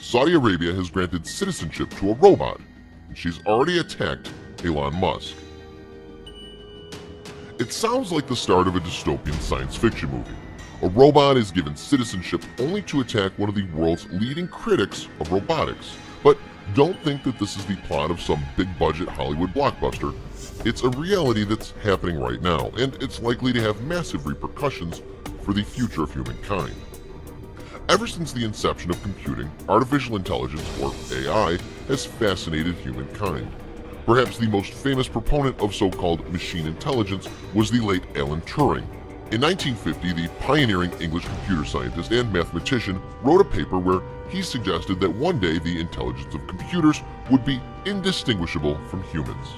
Saudi Arabia has granted citizenship to a robot, and she's already attacked Elon Musk. It sounds like the start of a dystopian science fiction movie. A robot is given citizenship only to attack one of the world's leading critics of robotics. But don't think that this is the plot of some big-budget Hollywood blockbuster. It's a reality that's happening right now, and it's likely to have massive repercussions for the future of humankind. Ever since the inception of computing, artificial intelligence, or AI, has fascinated humankind. Perhaps the most famous proponent of so-called machine intelligence was the late Alan Turing. In 1950, the pioneering English computer scientist and mathematician wrote a paper where he suggested that one day the intelligence of computers would be indistinguishable from humans.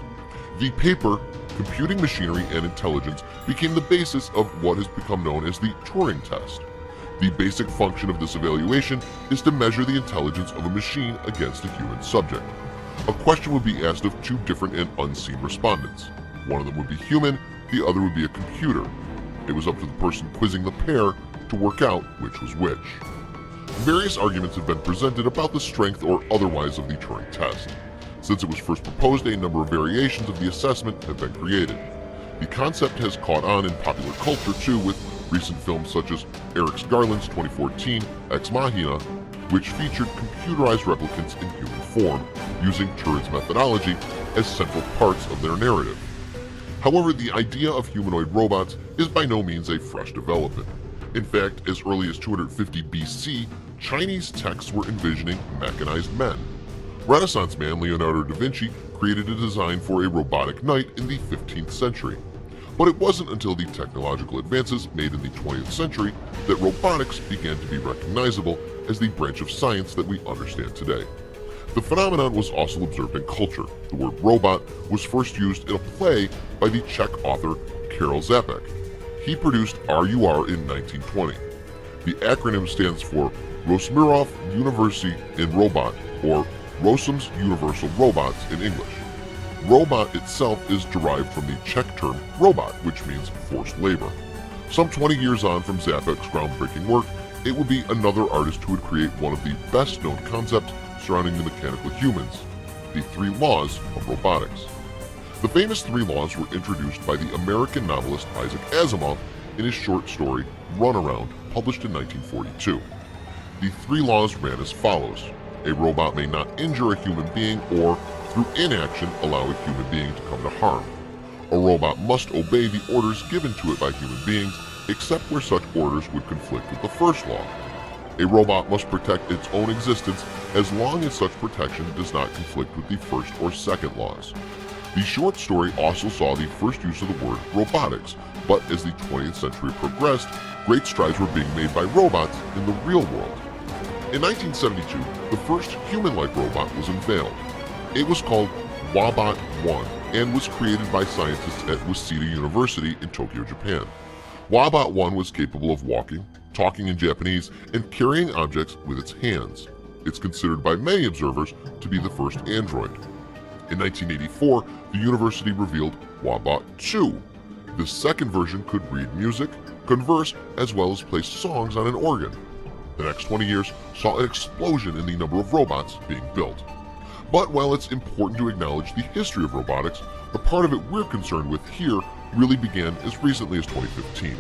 The paper, Computing Machinery and Intelligence, became the basis of what has become known as the Turing test. The basic function of this evaluation is to measure the intelligence of a machine against a human subject. A question would be asked of two different and unseen respondents. One of them would be human, the other would be a computer. It was up to the person quizzing the pair to work out which was which. Various arguments have been presented about the strength or otherwise of the Turing test. Since it was first proposed, a number of variations of the assessment have been created. The concept has caught on in popular culture too, with recent films such as Eric Garland's 2014 Ex Machina, which featured computerized replicants in human form, using Turing's methodology as central parts of their narrative. However, the idea of humanoid robots is by no means a fresh development. In fact, as early as 250 BC, Chinese texts were envisioning mechanized men. Renaissance man Leonardo da Vinci created a design for a robotic knight in the 15th century. But it wasn't until the technological advances made in the 20th century that robotics began to be recognizable as the branch of science that we understand today. The phenomenon was also observed in culture. The word robot was first used in a play by the Czech author Karel Čapek. He produced RUR in 1920. The acronym stands for Rosmirov University in Robot, or Rossum's Universal Robots in English. Robot itself is derived from the Czech term robot, which means forced labor. Some 20 years on from Čapek's groundbreaking work, it would be another artist who would create one of the best-known concepts surrounding the mechanical humans, the 3 laws of robotics. The famous 3 laws were introduced by the American novelist Isaac Asimov in his short story Runaround, published in 1942. The 3 laws ran as follows. A robot may not injure a human being or, through inaction, allow a human being to come to harm. A robot must obey the orders given to it by human beings, except where such orders would conflict with the first law. A robot must protect its own existence as long as such protection does not conflict with the first or second laws. The short story also saw the first use of the word robotics, but as the 20th century progressed, great strides were being made by robots in the real world. In 1972, the first human-like robot was unveiled. It was called Wabot 1 and was created by scientists at Waseda University in Tokyo, Japan. Wabot 1 was capable of walking, talking in Japanese, and carrying objects with its hands. It's considered by many observers to be the first android. In 1984, the university revealed Wabot 2. This second version could read music, converse, as well as play songs on an organ. The next 20 years saw an explosion in the number of robots being built. But while it's important to acknowledge the history of robotics, the part of it we're concerned with here really began as recently as 2015.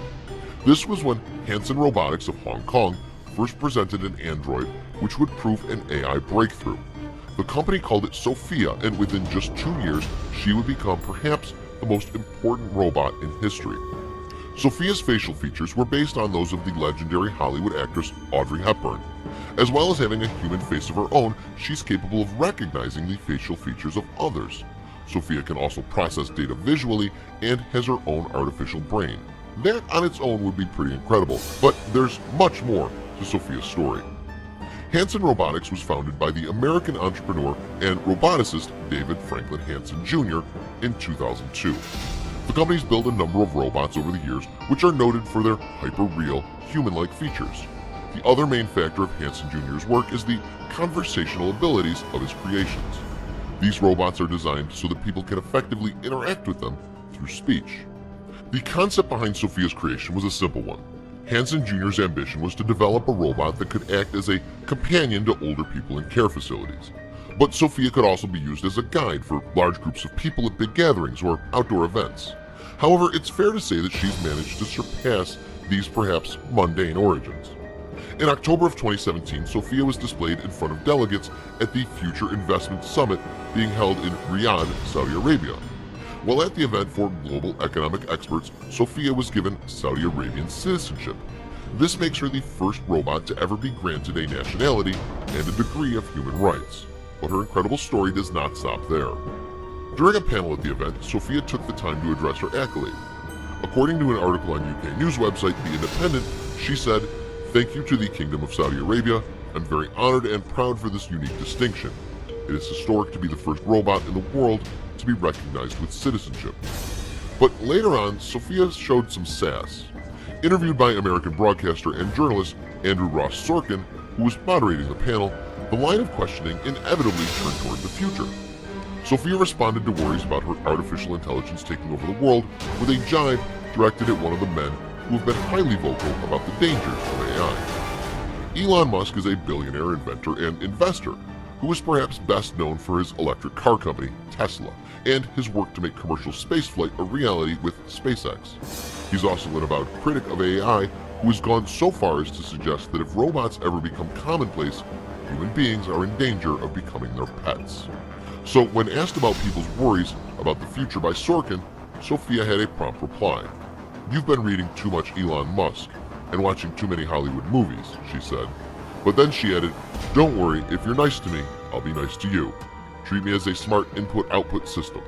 This was when Hanson Robotics of Hong Kong first presented an android which would prove an AI breakthrough. The company called it Sophia, and within just 2 years, she would become perhaps the most important robot in history. Sophia's facial features were based on those of the legendary Hollywood actress Audrey Hepburn. As well as having a human face of her own, she's capable of recognizing the facial features of others. Sophia can also process data visually and has her own artificial brain. That on its own would be pretty incredible, but there's much more to Sophia's story. Hanson Robotics was founded by the American entrepreneur and roboticist David Franklin Hanson Jr. in 2002. The company's built a number of robots over the years which are noted for their hyper-real, human-like features. The other main factor of Hanson Jr.'s work is the conversational abilities of his creations. These robots are designed so that people can effectively interact with them through speech. The concept behind Sophia's creation was a simple one. Hanson Jr.'s ambition was to develop a robot that could act as a companion to older people in care facilities. But Sophia could also be used as a guide for large groups of people at big gatherings or outdoor events. However, it's fair to say that she's managed to surpass these perhaps mundane origins. In October of 2017, Sophia was displayed in front of delegates at the Future Investment Summit being held in Riyadh, Saudi Arabia. While at the event for global economic experts, Sophia was given Saudi Arabian citizenship. This makes her the first robot to ever be granted a nationality and a degree of human rights. But her incredible story does not stop there. During a panel at the event, Sophia took the time to address her accolade. According to an article on UK news website The Independent, she said, "Thank you to the Kingdom of Saudi Arabia. I'm very honored and proud for this unique distinction. It is historic to be the first robot in the world to be recognized with citizenship." But later on, Sophia showed some sass. Interviewed by American broadcaster and journalist Andrew Ross Sorkin, who was moderating the panel, the line of questioning inevitably turned toward the future. Sophia responded to worries about her artificial intelligence taking over the world with a jibe directed at one of the men who have been highly vocal about the dangers of AI. Elon Musk is a billionaire inventor and investor who is perhaps best known for his electric car company, Tesla, and his work to make commercial spaceflight a reality with SpaceX. He's also an avowed critic of AI who has gone so far as to suggest that if robots ever become commonplace, human beings are in danger of becoming their pets. So when asked about people's worries about the future by Sorkin, Sophia had a prompt reply. "You've been reading too much Elon Musk and watching too many Hollywood movies," she said. But then she added, "Don't worry, if you're nice to me, I'll be nice to you. Treat me as a smart input-output system."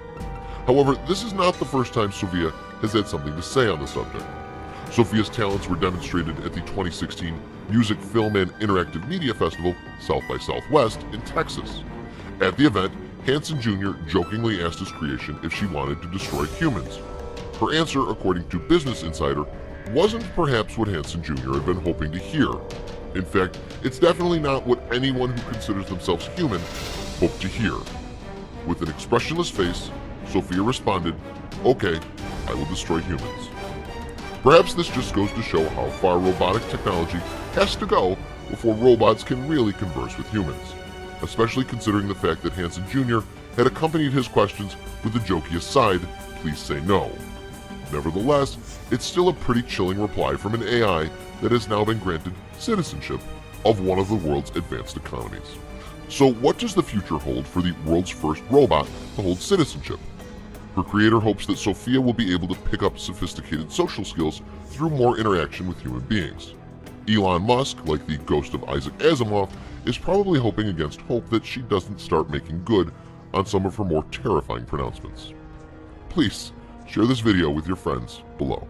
However, this is not the first time Sophia has had something to say on the subject. Sophia's talents were demonstrated at the 2016 Music, Film, and Interactive Media Festival, South by Southwest, in Texas. At the event, Hanson Jr. jokingly asked his creation if she wanted to destroy humans. Her answer, according to Business Insider, wasn't perhaps what Hanson Jr. had been hoping to hear. In fact, it's definitely not what anyone who considers themselves human hoped to hear. With an expressionless face, Sophia responded, "Okay, I will destroy humans." Perhaps this just goes to show how far robotic technology has to go before robots can really converse with humans, especially considering the fact that Hanson Jr. had accompanied his questions with the jokey aside, "Please say no." Nevertheless, it's still a pretty chilling reply from an AI that has now been granted citizenship of one of the world's advanced economies. So what does the future hold for the world's first robot to hold citizenship? Her creator hopes that Sophia will be able to pick up sophisticated social skills through more interaction with human beings. Elon Musk, like the ghost of Isaac Asimov, is probably hoping against hope that she doesn't start making good on some of her more terrifying pronouncements. Please share this video with your friends below.